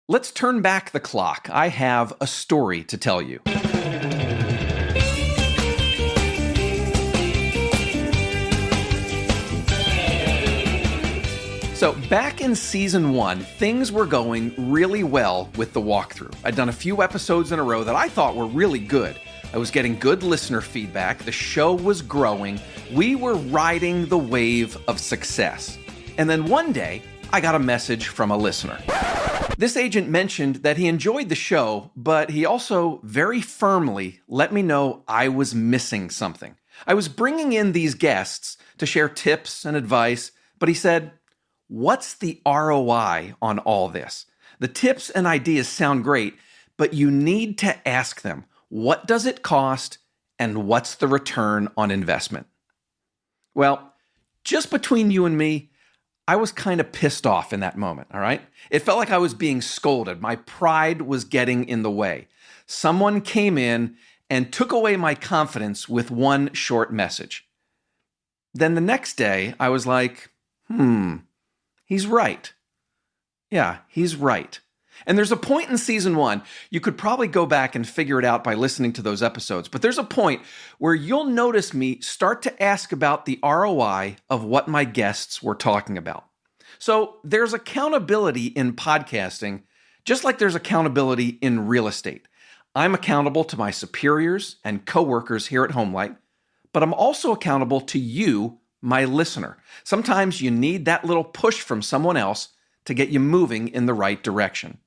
Let's turn back the clock. I have a story to tell you. So back in season 1, things were going really well with the walkthrough. I'd done a few episodes in a row that I thought were really good. I was getting good listener feedback. The show was growing. We were riding the wave of success. And then one day, I got a message from a listener. This agent mentioned that he enjoyed the show, but he also very firmly let me know I was missing something. I was bringing in these guests to share tips and advice, but he said, "What's the ROI on all this? The tips and ideas sound great, but you need to ask them, what does it cost and what's the return on investment?" Well, just between you and me, I was kind of pissed off in that moment, all right? It felt like I was being scolded. My pride was getting in the way. Someone came in and took away my confidence with one short message. Then the next day, I was like, he's right. Yeah, he's right. And there's a point in season 1, you could probably go back and figure it out by listening to those episodes, but there's a point where you'll notice me start to ask about the ROI of what my guests were talking about. So there's accountability in podcasting, just like there's accountability in real estate. I'm accountable to my superiors and coworkers here at HomeLight, but I'm also accountable to you, my listener. Sometimes you need that little push from someone else to get you moving in the right direction.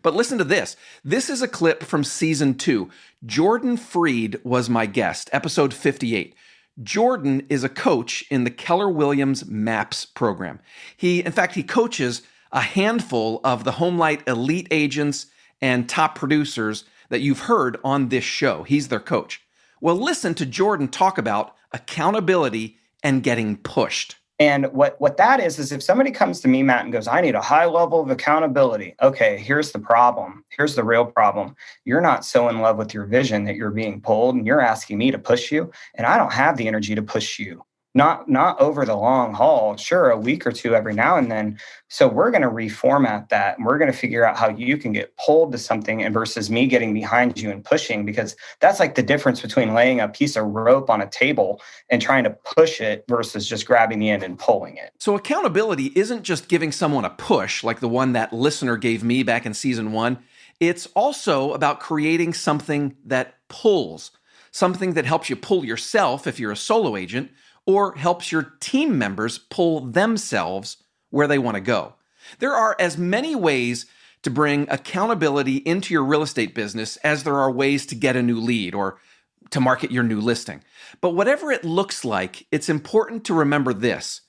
But listen to this. This is a clip from season 2. Jordan Freed was my guest, episode 58. Jordan is a coach in the Keller Williams MAPS program. In fact, he coaches a handful of the HomeLight elite agents and top producers that you've heard on this show. He's their coach. Well, listen to Jordan talk about accountability and getting pushed. And what that is if somebody comes to me, Matt, and goes, "I need a high level of accountability." Okay, here's the problem. Here's the real problem. You're not so in love with your vision that you're being pulled, and you're asking me to push you. And I don't have the energy to push you. Not over the long haul. Sure, a week or two every now and then. So we're going to reformat that, and we're going to figure out how you can get pulled to something and versus me getting behind you and pushing, because that's like the difference between laying a piece of rope on a table and trying to push it versus just grabbing the end and pulling it. So accountability isn't just giving someone a push like the one that listener gave me back in season 1. It's also about creating something that pulls, something that helps you pull yourself if you're a solo agent, or helps your team members pull themselves where they want to go. There are as many ways to bring accountability into your real estate business as there are ways to get a new lead or to market your new listing. But whatever it looks like, it's important to remember this.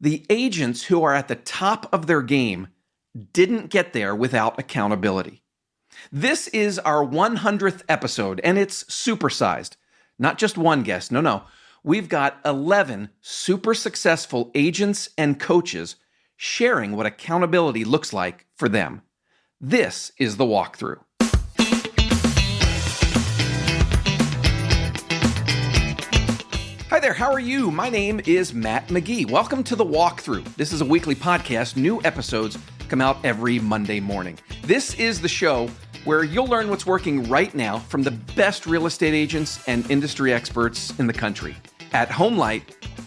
The agents who are at the top of their game didn't get there without accountability. This is our 100th episode, and it's supersized. Not just one guest, no. We've got 11 super successful agents and coaches sharing what accountability looks like for them. This is the walkthrough. Hi there, how are you? My name is Matt McGee. Welcome to the walkthrough. This is a weekly podcast. New episodes come out every Monday morning. This is the show where you'll learn what's working right now from the best real estate agents and industry experts in the country. At HomeLight,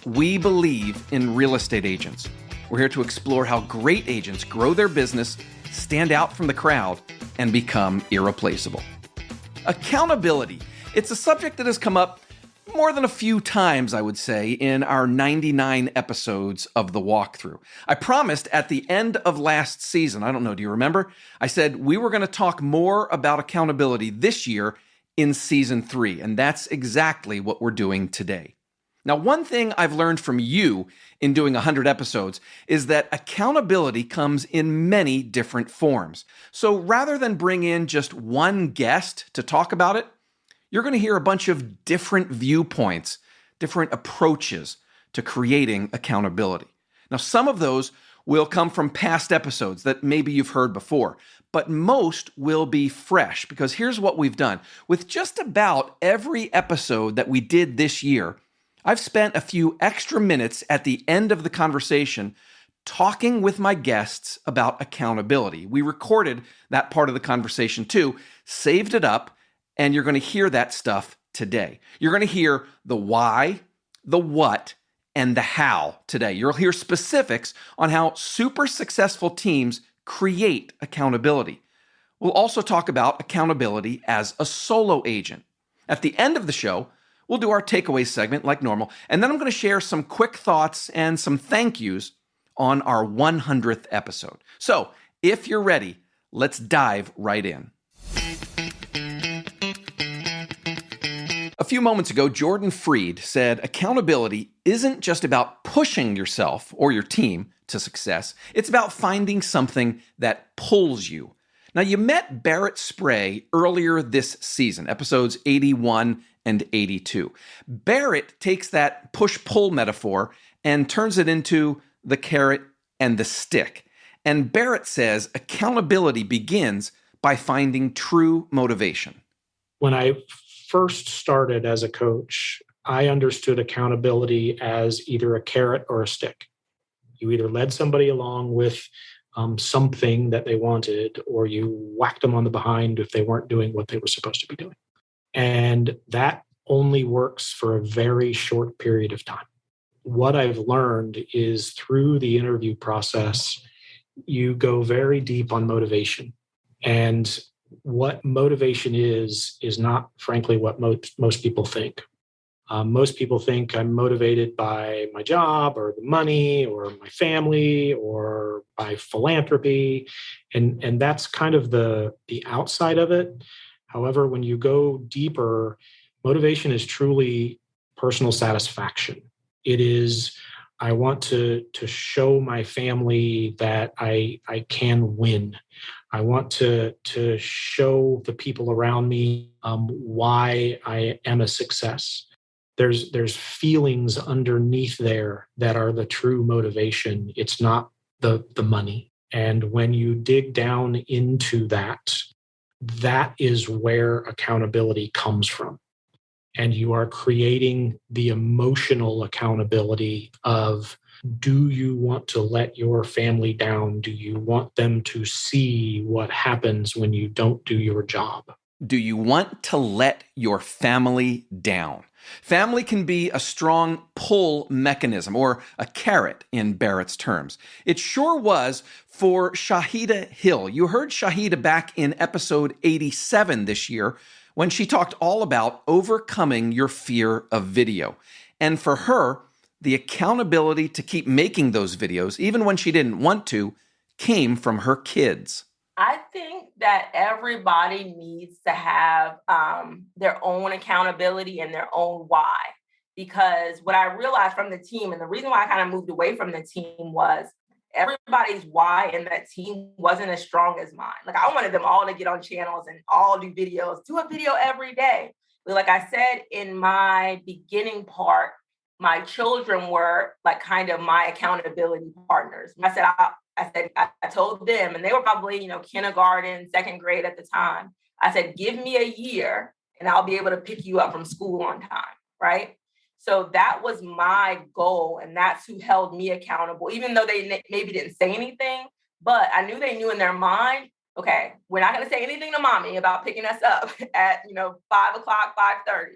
we believe in real estate agents. We're here to explore how great agents grow their business, stand out from the crowd, and become irreplaceable. Accountability. It's a subject that has come up more than a few times, I would say, in our 99 episodes of the walkthrough. I promised at the end of last season, I don't know, do you remember? I said we were going to talk more about accountability this year in season 3, and that's exactly what we're doing today. Now, one thing I've learned from you in doing 100 episodes is that accountability comes in many different forms. So rather than bring in just one guest to talk about it, you're going to hear a bunch of different viewpoints, different approaches to creating accountability. Now, some of those will come from past episodes that maybe you've heard before, but most will be fresh because here's what we've done. With just about every episode that we did this year, I've spent a few extra minutes at the end of the conversation talking with my guests about accountability. We recorded that part of the conversation too, saved it up, and you're going to hear that stuff today. You're going to hear the why, the what, and the how today. You'll hear specifics on how super successful teams create accountability. We'll also talk about accountability as a solo agent. At the end of the show, we'll do our takeaway segment like normal, and then I'm going to share some quick thoughts and some thank yous on our 100th episode. So, if you're ready, let's dive right in. A few moments ago, Jordan Freed said accountability isn't just about pushing yourself or your team to success. It's about finding something that pulls you. Now, you met Barrett Spray earlier this season, episodes 81 and 82. Barrett takes that push-pull metaphor and turns it into the carrot and the stick. And Barrett says accountability begins by finding true motivation. When I first started as a coach, I understood accountability as either a carrot or a stick. You either led somebody along with something that they wanted, or you whacked them on the behind if they weren't doing what they were supposed to be doing. And that only works for a very short period of time. What I've learned is through the interview process, you go very deep on motivation. And what motivation is not, frankly, what most people think. Most people think I'm motivated by my job or the money or my family or by philanthropy. And that's kind of the outside of it. However, when you go deeper, motivation is truly personal satisfaction. It is, I want to show my family that I can win. I want to show the people around me why I am a success. There's feelings underneath there that are the true motivation. It's not the money. And when you dig down into that, that is where accountability comes from. And you are creating the emotional accountability of, do you want to let your family down? Do you want them to see what happens when you don't do your job? Do you want to let your family down? Family can be a strong pull mechanism, or a carrot in Barrett's terms. It sure was for Shahida Hill. You heard Shahida back in episode 87 this year when she talked all about overcoming your fear of video. And for her, the accountability to keep making those videos, even when she didn't want to, came from her kids. I think that everybody needs to have their own accountability and their own why. Because what I realized from the team, and the reason why I kind of moved away from the team, was everybody's why in that team wasn't as strong as mine. Like, I wanted them all to get on channels and all do videos, do a video every day. But like I said in my beginning part, my children were like kind of my accountability partners. I told them, and they were probably, kindergarten, second grade at the time. I said, give me a year and I'll be able to pick you up from school on time, right? So that was my goal. And that's who held me accountable, even though they maybe didn't say anything, but I knew they knew in their mind, okay, we're not going to say anything to mommy about picking us up at, 5 o'clock, 5:30,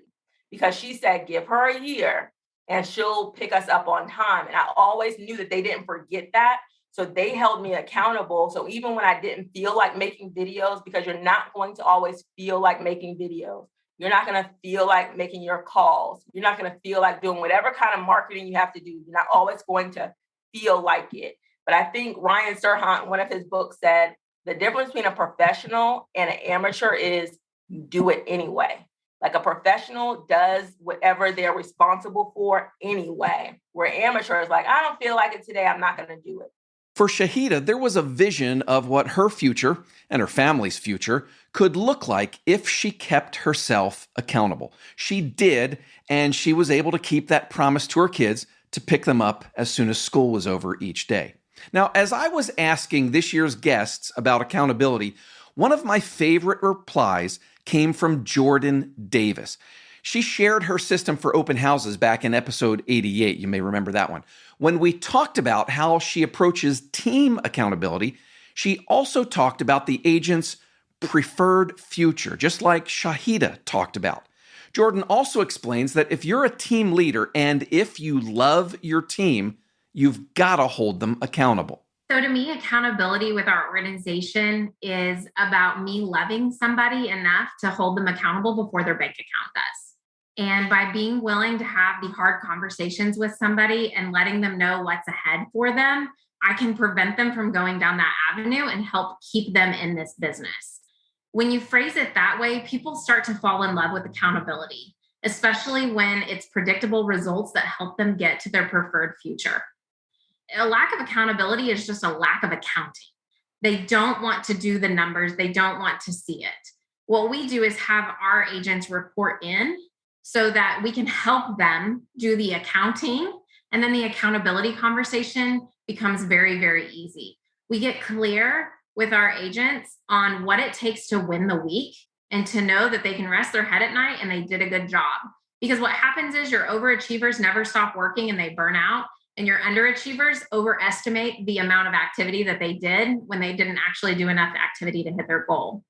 because she said, give her a year and she'll pick us up on time. And I always knew that they didn't forget that. So they held me accountable. So even when I didn't feel like making videos, because you're not going to always feel like making videos, you're not going to feel like making your calls, you're not going to feel like doing whatever kind of marketing you have to do. You're not always going to feel like it. But I think Ryan Serhant, one of his books, said the difference between a professional and an amateur is you do it anyway. Like, a professional does whatever they're responsible for anyway, where amateur is like, I don't feel like it today, I'm not going to do it. For Shahida, there was a vision of what her future and her family's future could look like if she kept herself accountable. She did, and she was able to keep that promise to her kids to pick them up as soon as school was over each day. Now, as I was asking this year's guests about accountability, one of my favorite replies came from Jordan Davis. She shared her system for open houses back in episode 88. You may remember that one. When we talked about how she approaches team accountability, she also talked about the agent's preferred future, just like Shahida talked about. Jordan also explains that if you're a team leader and if you love your team, you've got to hold them accountable. So to me, accountability with our organization is about me loving somebody enough to hold them accountable before their bank account does. And by being willing to have the hard conversations with somebody and letting them know what's ahead for them, I can prevent them from going down that avenue and help keep them in this business. When you phrase it that way, people start to fall in love with accountability, especially when it's predictable results that help them get to their preferred future. A lack of accountability is just a lack of accounting. They don't want to do the numbers. They don't want to see it. What we do is have our agents report in so that we can help them do the accounting. And then the accountability conversation becomes very, very easy. We get clear with our agents on what it takes to win the week and to know that they can rest their head at night and they did a good job. Because what happens is your overachievers never stop working and they burn out. And your underachievers overestimate the amount of activity that they did when they didn't actually do enough activity to hit their goal.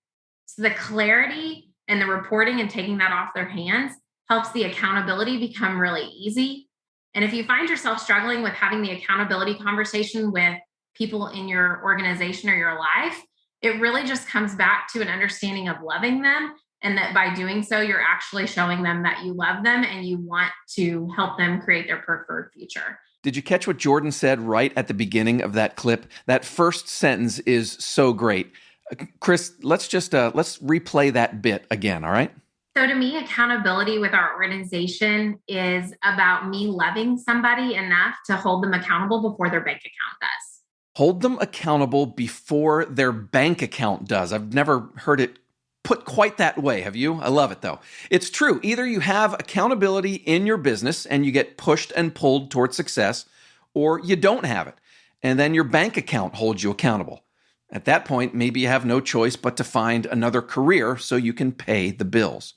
So the clarity and the reporting and taking that off their hands helps the accountability become really easy. And if you find yourself struggling with having the accountability conversation with people in your organization or your life, it really just comes back to an understanding of loving them. And that by doing so, you're actually showing them that you love them and you want to help them create their preferred future. Did you catch what Jordan said right at the beginning of that clip? That first sentence is so great. Chris, let's replay that bit again, all right? So to me, accountability with our organization is about me loving somebody enough to hold them accountable before their bank account does. Hold them accountable before their bank account does. I've never heard it put quite that way, have you? I love it though. It's true. Either you have accountability in your business and you get pushed and pulled towards success, or you don't have it. And then your bank account holds you accountable. At that point, maybe you have no choice but to find another career so you can pay the bills.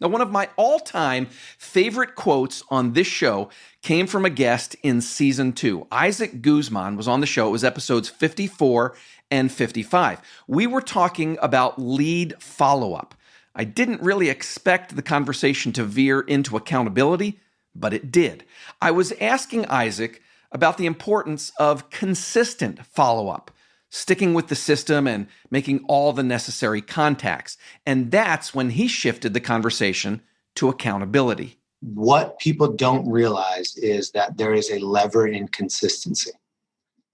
Now, one of my all-time favorite quotes on this show came from a guest in season 2. Isaac Guzman was on the show. It was episodes 54 and 55. We were talking about lead follow-up. I didn't really expect the conversation to veer into accountability, but it did. I was asking Isaac about the importance of consistent follow-up, sticking with the system and making all the necessary contacts. And that's when he shifted the conversation to accountability. What people don't realize is that there is a lever in consistency.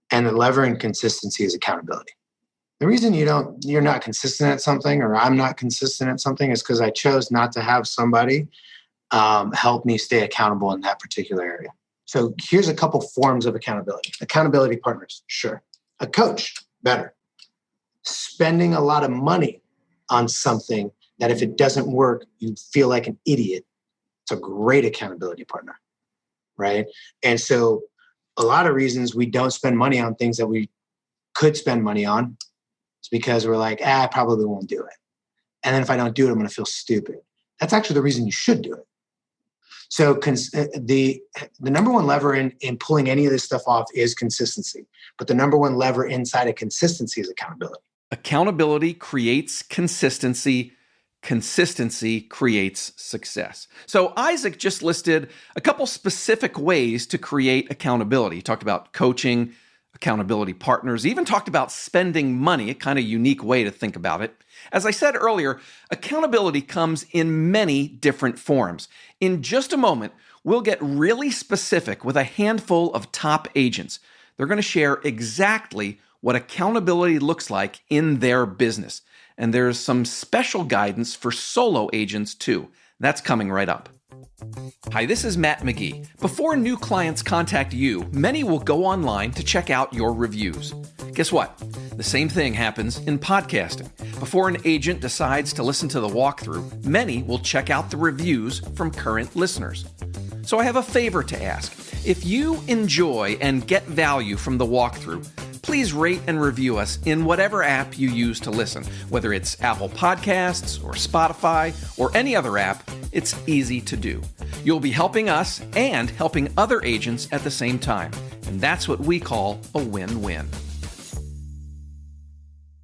And the lever in consistency is accountability. The reason you're not consistent at something, or I'm not consistent at something, is because I chose not to have somebody help me stay accountable in that particular area. So here's a couple forms of accountability. Accountability partners, sure. A coach, better. Spending a lot of money on something that if it doesn't work, you feel like an idiot. It's a great accountability partner, right? And so a lot of reasons we don't spend money on things that we could spend money on is because we're like, I probably won't do it. And then if I don't do it, I'm going to feel stupid. That's actually the reason you should do it. So the number one lever in pulling any of this stuff off is consistency. But the number one lever inside of consistency is accountability. Accountability creates consistency. Consistency creates success. So Isaac just listed a couple specific ways to create accountability. He talked about coaching, accountability partners, even talked about spending money, a kind of unique way to think about it. As I said earlier, accountability comes in many different forms. In just a moment, we'll get really specific with a handful of top agents. They're going to share exactly what accountability looks like in their business. And there's some special guidance for solo agents too. That's coming right up. Hi, this is Matt McGee. Before new clients contact you, many will go online to check out your reviews. Guess what? The same thing happens in podcasting. Before an agent decides to listen to the walkthrough, many will check out the reviews from current listeners. So I have a favor to ask. If you enjoy and get value from the walkthrough, please rate and review us in whatever app you use to listen, whether it's Apple Podcasts or Spotify or any other app. It's easy to do. You'll be helping us and helping other agents at the same time, and that's what we call a win-win.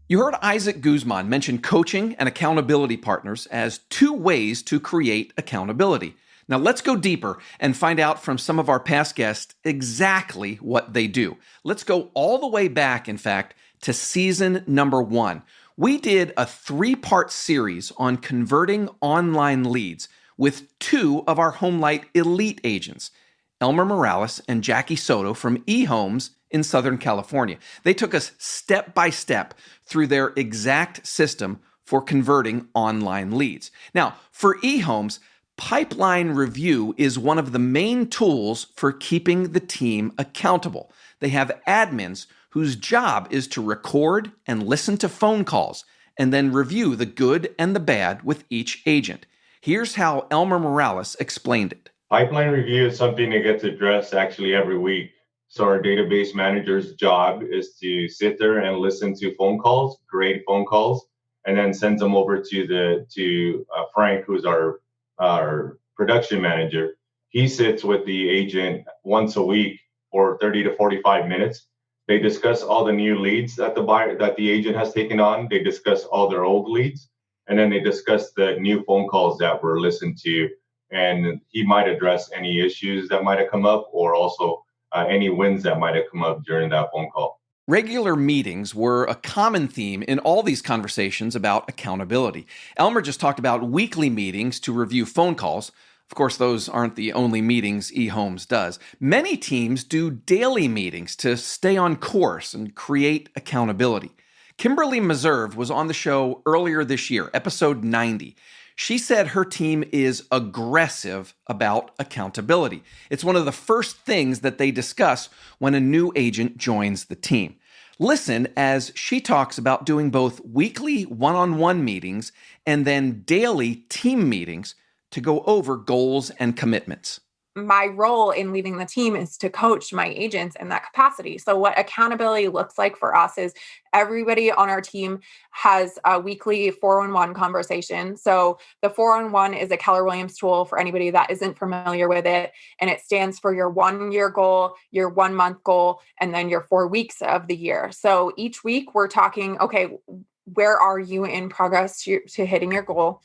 You heard Isaac Guzman mention coaching and accountability partners as two ways to create accountability. Now let's go deeper and find out from some of our past guests exactly what they do. Let's go all the way back, in fact, to season number 1. We did a 3-part series on converting online leads with 2 of our HomeLight elite agents, Elmer Morales and Jackie Soto from eHomes in Southern California. They took us step by step through their exact system for converting online leads. Now, for eHomes, Pipeline Review is one of the main tools for keeping the team accountable. They have admins whose job is to record and listen to phone calls and then review the good and the bad with each agent. Here's how Elmer Morales explained it. Pipeline review is something that gets addressed actually every week. So our database manager's job is to sit there and listen to phone calls, grade phone calls, and then sends them over to Frank, who's our production manager. He sits with the agent once a week for 30 to 45 minutes. They discuss all the new leads that the agent has taken on. They discuss all their old leads, and then they discuss the new phone calls that were listened to. And he might address any issues that might have come up, or also any wins that might have come up during that phone call. Regular meetings were a common theme in all these conversations about accountability. Elmer just talked about weekly meetings to review phone calls. Of course, those aren't the only meetings eHomes does. Many teams do daily meetings to stay on course and create accountability. Kimberly Meserve was on the show earlier this year, episode 90. She said her team is aggressive about accountability. It's one of the first things that they discuss when a new agent joins the team. Listen as she talks about doing both weekly one-on-one meetings and then daily team meetings to go over goals and commitments. My role in leading the team is to coach my agents in that capacity. So what accountability looks like for us is everybody on our team has a weekly 411 conversation. So the 411 is a Keller Williams tool for anybody that isn't familiar with it. And it stands for your 1-year goal, your 1-month goal, and then your 4 weeks of the year. So each week we're talking, okay, where are you in progress to hitting your goal?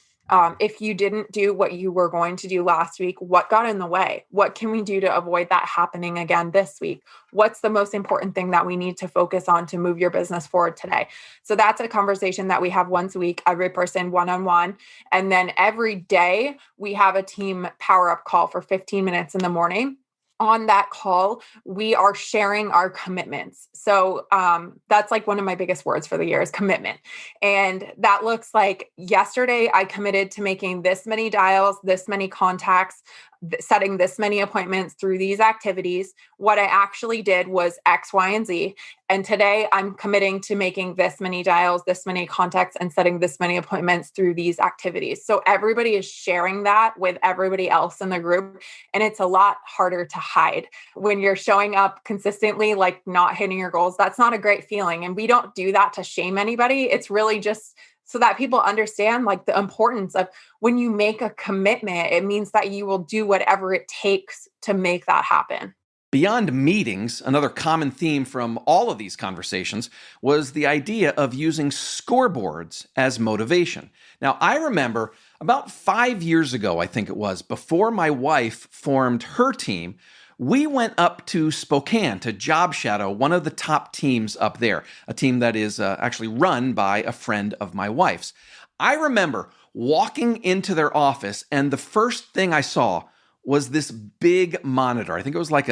If you didn't do what you were going to do last week, what got in the way? What can we do to avoid that happening again this week? What's the most important thing that we need to focus on to move your business forward today? So that's a conversation that we have once a week, every person one-on-one. And then every day we have a team power-up call for 15 minutes in the morning. On that call, we are sharing our commitments. So that's like one of my biggest words for the year is commitment. And that looks like yesterday I committed to making this many dials, this many contacts, setting this many appointments through these activities. What I actually did was X, Y, and Z. And today I'm committing to making this many dials, this many contacts, and setting this many appointments through these activities. So everybody is sharing that with everybody else in the group. And it's a lot harder to hide when you're showing up consistently, like not hitting your goals. That's not a great feeling. And we don't do that to shame anybody. It's really just so that people understand like the importance of when you make a commitment, it means that you will do whatever it takes to make that happen. Beyond meetings, another common theme from all of these conversations was the idea of using scoreboards as motivation. Now, I remember about 5 years ago, I think it was, before my wife formed her team, we went up to Spokane to job shadow one of the top teams up there, a team that is actually run by a friend of my wife's. I remember walking into their office, and the first thing I saw was this big monitor. I think it was like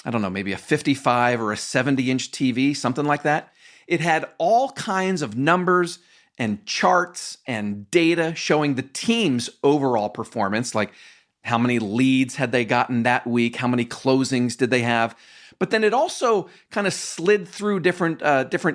maybe a 55 or a 70-inch TV, something like that. It had all kinds of numbers and charts and data showing the team's overall performance, like how many leads had they gotten that week, how many closings did they have. But then it also kind of slid through different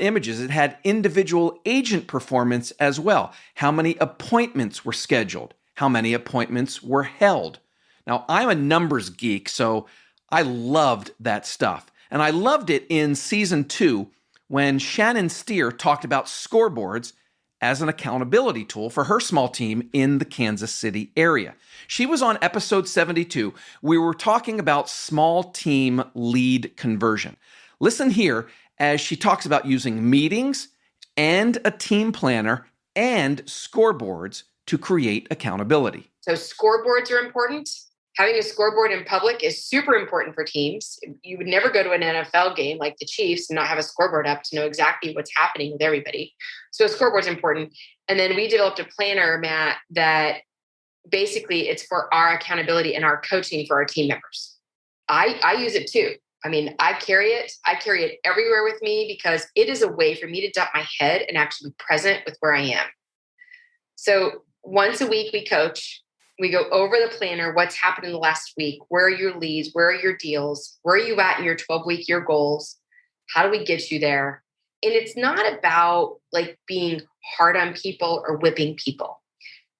images. It had individual agent performance as well. How many appointments were scheduled? How many appointments were held? Now, I'm a numbers geek, so I loved that stuff. And I loved it in season 2 when Shannon Steer talked about Scoreboards as an accountability tool for her small team in the Kansas City area. She was on episode 72. We were talking about small team lead conversion. Listen here as she talks about using meetings and a team planner and scoreboards to create accountability. So scoreboards are important. Having a scoreboard in public is super important for teams. You would never go to an NFL game like the Chiefs and not have a scoreboard up to know exactly what's happening with everybody. So a scoreboard is important. And then we developed a planner, Matt, that basically it's for our accountability and our coaching for our team members. I use it too. I mean, I carry it everywhere with me because it is a way for me to dump my head and actually be present with where I am. So once a week we coach. We go over the planner, what's happened in the last week, where are your leads, where are your deals, where are you at in your 12-week year goals, how do we get you there? And it's not about like being hard on people or whipping people.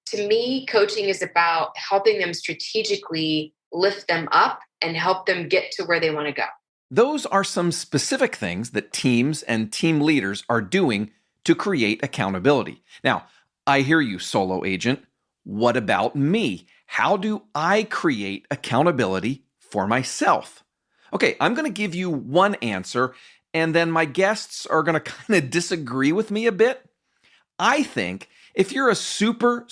To me, coaching is about helping them strategically lift them up and help them get to where they want to go. Those are some specific things that teams and team leaders are doing to create accountability. Now, I hear you, solo agent. What about me? How do I create accountability for myself? Okay, I'm going to give you one answer, and then my guests are going to kind of disagree with me a bit. I think if you're a super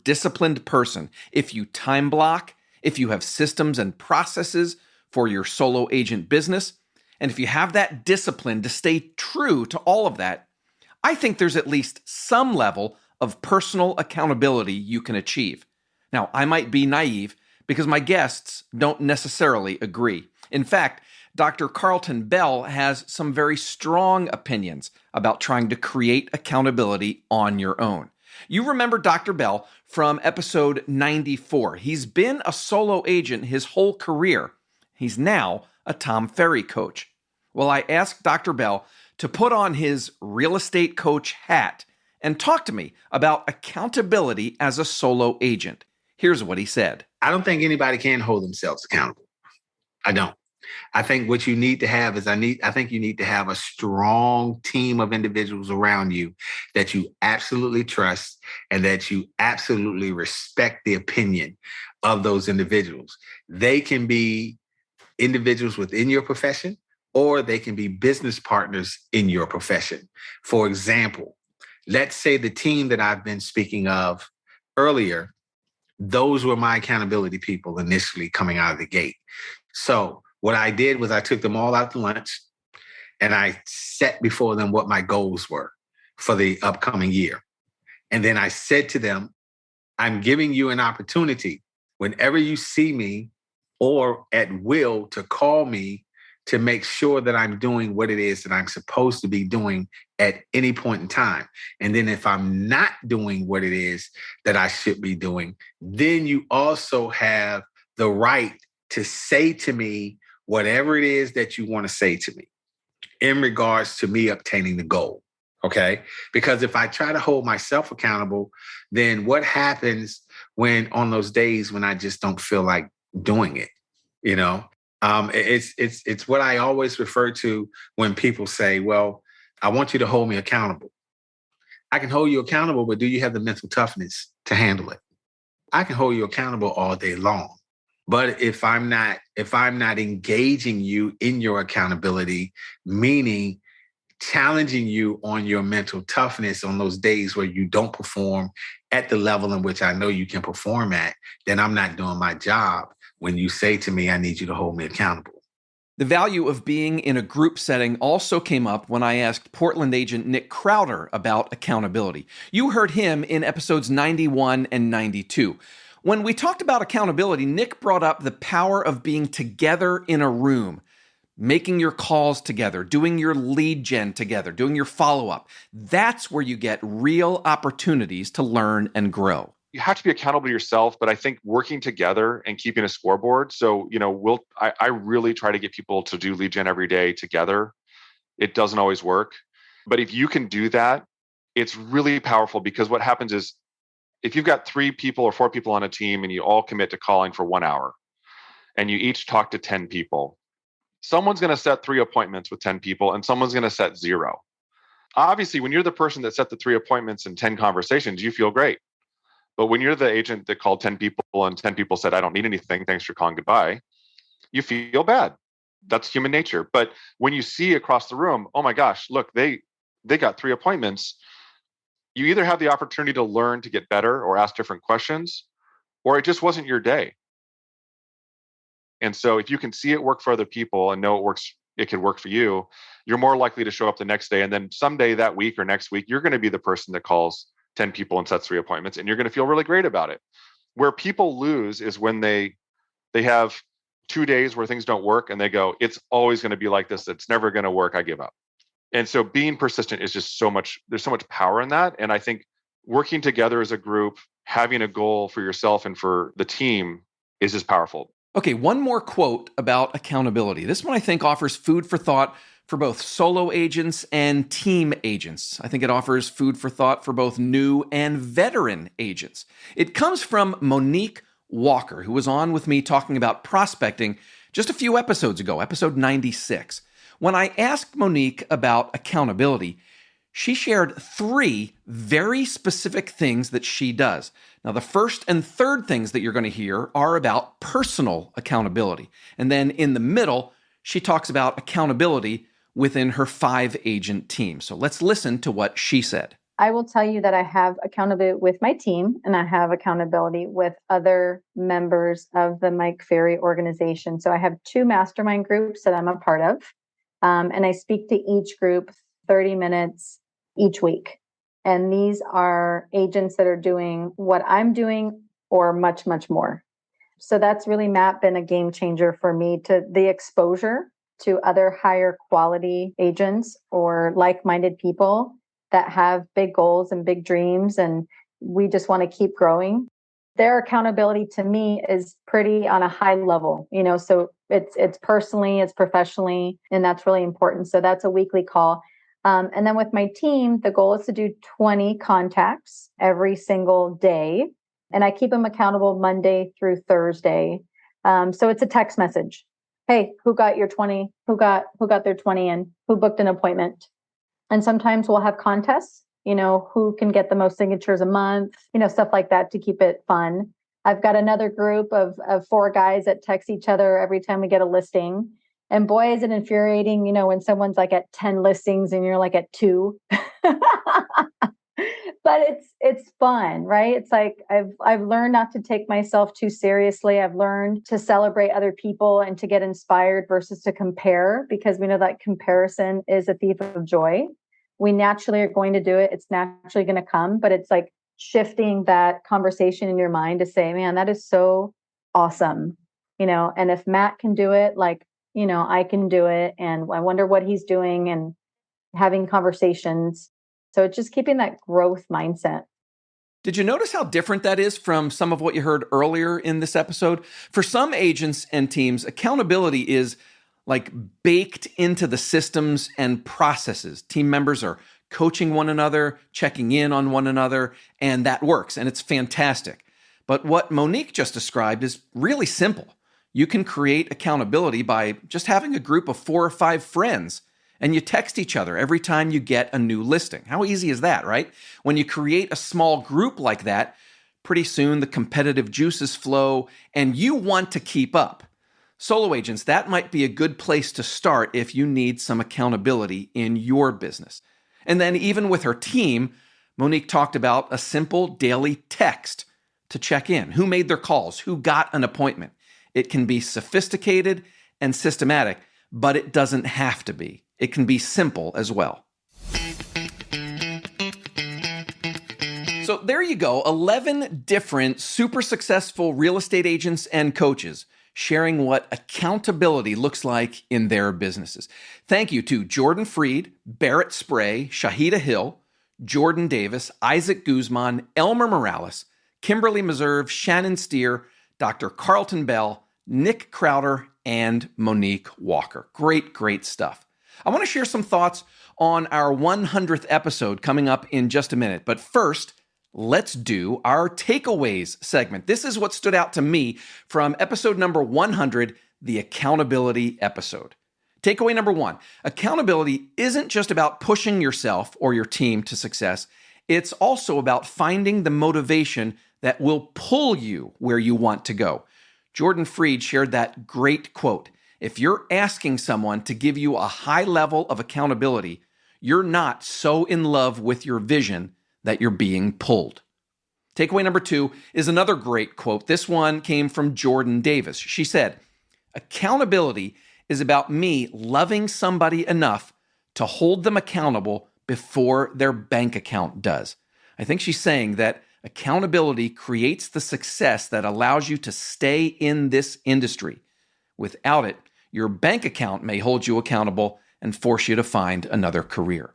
disciplined person, if you time block, if you have systems and processes for your solo agent business, and if you have that discipline to stay true to all of that, I think there's at least some level of personal accountability you can achieve. Now, I might be naive because my guests don't necessarily agree. In fact, Dr. Carlton Bell has some very strong opinions about trying to create accountability on your own. You remember Dr. Bell from episode 94. He's been a solo agent his whole career. He's now a Tom Ferry coach. Well, I asked Dr. Bell to put on his real estate coach hat and talk to me about accountability as a solo agent. Here's what he said. I don't think anybody can hold themselves accountable. I don't. I think what you need to have is I think you need to have a strong team of individuals around you that you absolutely trust and that you absolutely respect the opinion of those individuals. They can be individuals within your profession, or they can be business partners in your profession. For example, let's say the team that I've been speaking of earlier, those were my accountability people initially coming out of the gate. So what I did was I took them all out to lunch and I set before them what my goals were for the upcoming year. And then I said to them, I'm giving you an opportunity whenever you see me or at will to call me to make sure that I'm doing what it is that I'm supposed to be doing at any point in time. And then if I'm not doing what it is that I should be doing, then you also have the right to say to me whatever it is that you want to say to me in regards to me obtaining the goal, okay? Because if I try to hold myself accountable, then what happens when on those days when I just don't feel like doing it, you know? It's what I always refer to when people say, well, I want you to hold me accountable. I can hold you accountable, but do you have the mental toughness to handle it? I can hold you accountable all day long. But if I'm not engaging you in your accountability, meaning challenging you on your mental toughness on those days where you don't perform at the level in which I know you can perform at, then I'm not doing my job when you say to me, I need you to hold me accountable. The value of being in a group setting also came up when I asked Portland agent Nick Crowder about accountability. You heard him in episodes 91 and 92. When we talked about accountability, Nick brought up the power of being together in a room, making your calls together, doing your lead gen together, doing your follow-up. That's where you get real opportunities to learn and grow. You have to be accountable to yourself, but I think working together and keeping a scoreboard. So, I really try to get people to do lead gen every day together. It doesn't always work, but if you can do that, it's really powerful, because what happens is if you've got 3 people or 4 people on a team and you all commit to calling for 1 hour and you each talk to 10 people, someone's going to set 3 appointments with 10 people and someone's going to set 0. Obviously, when you're the person that set the 3 appointments and 10 conversations, you feel great. But when you're the agent that called 10 people and 10 people said, I don't need anything, thanks for calling, goodbye, you feel bad. That's human nature. But when you see across the room, oh my gosh, look, they got 3 appointments, you either have the opportunity to learn to get better or ask different questions, or it just wasn't your day. And so if you can see it work for other people and know it can work for you, you're more likely to show up the next day. And then someday that week or next week, you're going to be the person that calls 10 people and sets 3 appointments, and you're going to feel really great about it. Where people lose is when they have 2 days where things don't work and they go, it's always going to be like this. It's never going to work. I give up. And so being persistent is just there's so much power in that. And I think working together as a group, having a goal for yourself and for the team is just powerful. Okay, one more quote about accountability. This one I think offers food for thought for both solo agents and team agents. I think it offers food for thought for both new and veteran agents. It comes from Monique Walker, who was on with me talking about prospecting just a few episodes ago, episode 96. When I asked Monique about accountability, she shared 3 very specific things that she does. Now, the first and third things that you're going to hear are about personal accountability. And then in the middle, she talks about accountability within her 5-agent team. So let's listen to what she said. I will tell you that I have accountability with my team and I have accountability with other members of the Mike Ferry organization. So I have 2 mastermind groups that I'm a part of. And I speak to each group 30 minutes each week. And these are agents that are doing what I'm doing or much, much more. So that's really, Matt, been a game changer for me, to the exposure to other higher quality agents or like-minded people that have big goals and big dreams. And we just want to keep growing. Their accountability to me is pretty on a high level, so it's personally, it's professionally, and that's really important. So that's a weekly call. And then with my team, the goal is to do 20 contacts every single day. And I keep them accountable Monday through Thursday. So it's a text message. Hey, who got your 20? Who got their 20 in? Who booked an appointment? And sometimes we'll have contests, who can get the most signatures a month, stuff like that to keep it fun. I've got another group of 4 guys that text each other every time we get a listing. And boy, is it infuriating, when someone's like at 10 listings and you're like at 2. But it's fun, right? It's like I've learned not to take myself too seriously. I've learned to celebrate other people and to get inspired versus to compare, because we know that comparison is a thief of joy. We naturally are going to do it. It's naturally going to come, but it's like shifting that conversation in your mind to say, man, that is so awesome. And if Matt can do it, I can do it. And I wonder what he's doing, and having conversations. So it's just keeping that growth mindset. Did you notice how different that is from some of what you heard earlier in this episode? For some agents and teams, accountability is like baked into the systems and processes. Team members are coaching one another, checking in on one another, and that works, and it's fantastic. But what Monique just described is really simple. You can create accountability by just having a group of 4 or 5 friends, and you text each other every time you get a new listing. How easy is that, right? When you create a small group like that, pretty soon the competitive juices flow, and you want to keep up. Solo agents, that might be a good place to start if you need some accountability in your business. And then even with her team, Monique talked about a simple daily text to check in. Who made their calls? Who got an appointment? It can be sophisticated and systematic, but it doesn't have to be. It can be simple as well. So there you go, 11 different super successful real estate agents and coaches sharing what accountability looks like in their businesses. Thank you to Jordan Freed, Barrett Spray, Shahida Hill, Jordan Davis, Isaac Guzman, Elmer Morales, Kimberly Meserve, Shannon Steer, Dr. Carlton Bell, Nick Crowder, and Monique Walker. Great stuff. I want to share some thoughts on our 100th episode coming up in just a minute. But first, let's do our takeaways segment. This is what stood out to me from episode number 100, the accountability episode. Takeaway number 1, accountability isn't just about pushing yourself or your team to success. It's also about finding the motivation that will pull you where you want to go. Jordan Freed shared that great quote. If you're asking someone to give you a high level of accountability, you're not so in love with your vision that you're being pulled. Takeaway number 2 is another great quote. This one came from Jordan Davis. She said, accountability is about me loving somebody enough to hold them accountable before their bank account does. I think she's saying that accountability creates the success that allows you to stay in this industry. Without it, your bank account may hold you accountable and force you to find another career.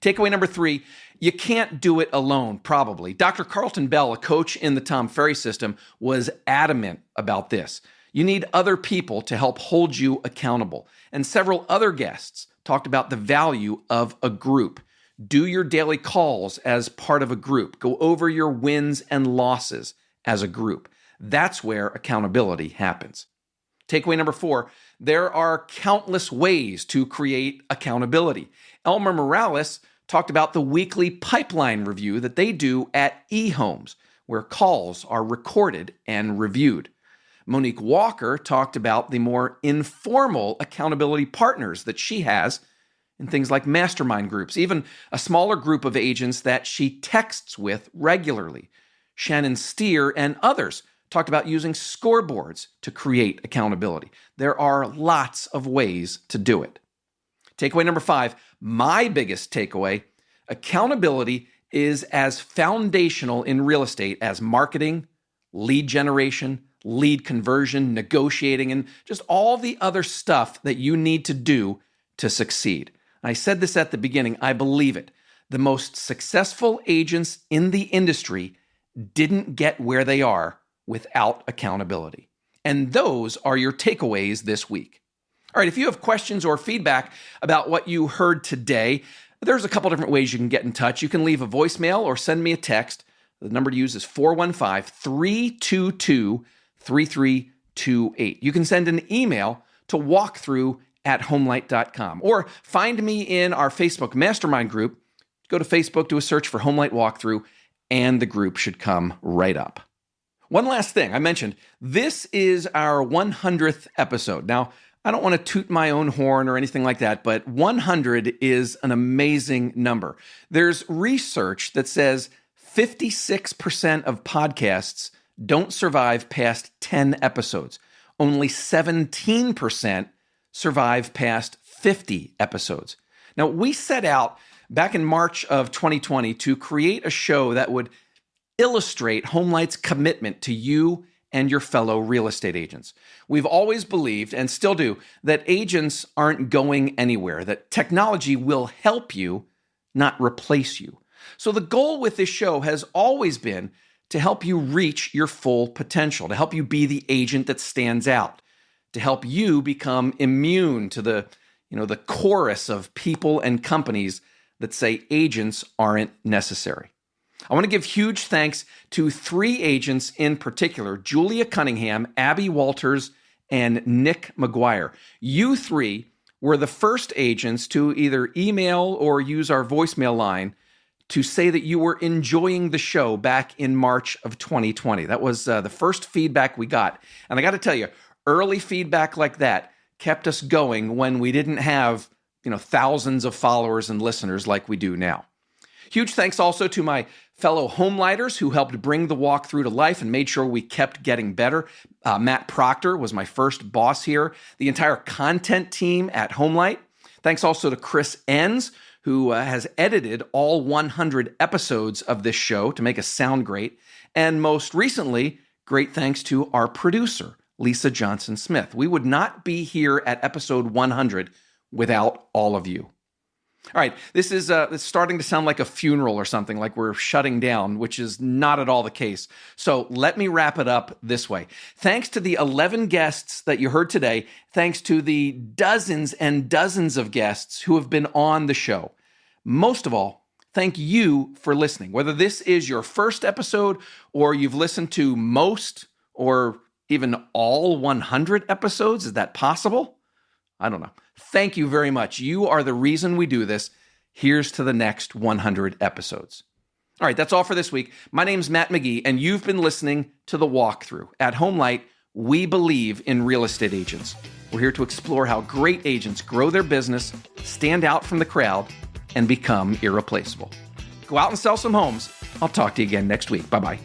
Takeaway number 3, you can't do it alone, probably. Dr. Carlton Bell, a coach in the Tom Ferry system, was adamant about this. You need other people to help hold you accountable. And several other guests talked about the value of a group. Do your daily calls as part of a group. Go over your wins and losses as a group. That's where accountability happens. Takeaway number 4, there are countless ways to create accountability. Elmer Morales talked about the weekly pipeline review that they do at eHomes, where calls are recorded and reviewed. Monique Walker talked about the more informal accountability partners that she has in things like mastermind groups, even a smaller group of agents that she texts with regularly. Shannon Steer and others talked about using scoreboards to create accountability. There are lots of ways to do it. Takeaway number 5, my biggest takeaway, accountability is as foundational in real estate as marketing, lead generation, lead conversion, negotiating, and just all the other stuff that you need to do to succeed. I said this at the beginning, I believe it. The most successful agents in the industry didn't get where they are without accountability. And those are your takeaways this week. All right, if you have questions or feedback about what you heard today, there's a couple different ways you can get in touch. You can leave a voicemail or send me a text. The number to use is 415-322-3328. You can send an email to walkthrough@homelight.com or find me in our Facebook mastermind group. Go to Facebook, do a search for Homelight Walkthrough, and the group should come right up. One last thing I mentioned, this is our 100th episode. Now, I don't want to toot my own horn or anything like that, but 100 is an amazing number. There's research that says 56% of podcasts don't survive past 10 episodes. Only 17% survive past 50 episodes. Now, we set out back in March of 2020 to create a show that would illustrate Homelight's commitment to you and your fellow real estate agents. We've always believed, and still do, that agents aren't going anywhere, that technology will help you, not replace you. So the goal with this show has always been to help you reach your full potential, to help you be the agent that stands out, to help you become immune to the chorus of people and companies that say agents aren't necessary. I want to give huge thanks to 3 agents in particular, Julia Cunningham, Abby Walters, and Nick McGuire. You 3 were the first agents to either email or use our voicemail line to say that you were enjoying the show back in March of 2020. That was the first feedback we got. And I got to tell you, early feedback like that kept us going when we didn't have, thousands of followers and listeners like we do now. Huge thanks also to my fellow Homelighters who helped bring the walkthrough to life and made sure we kept getting better. Matt Proctor was my first boss here. The entire content team at Homelight. Thanks also to Chris Enns, who has edited all 100 episodes of this show to make us sound great. And most recently, great thanks to our producer, Lisa Johnson-Smith. We would not be here at episode 100 without all of you. All right, this is it's starting to sound like a funeral or something, like we're shutting down, which is not at all the case. So let me wrap it up this way. Thanks to the 11 guests that you heard today, thanks to the dozens and dozens of guests who have been on the show. Most of all, thank you for listening. Whether this is your first episode or you've listened to most or even all 100 episodes, is that possible? I don't know. Thank you very much. You are the reason we do this. Here's to the next 100 episodes. All right, that's all for this week. My name's Matt McGee, and you've been listening to The Walkthrough. At HomeLight, we believe in real estate agents. We're here to explore how great agents grow their business, stand out from the crowd, and become irreplaceable. Go out and sell some homes. I'll talk to you again next week. Bye-bye.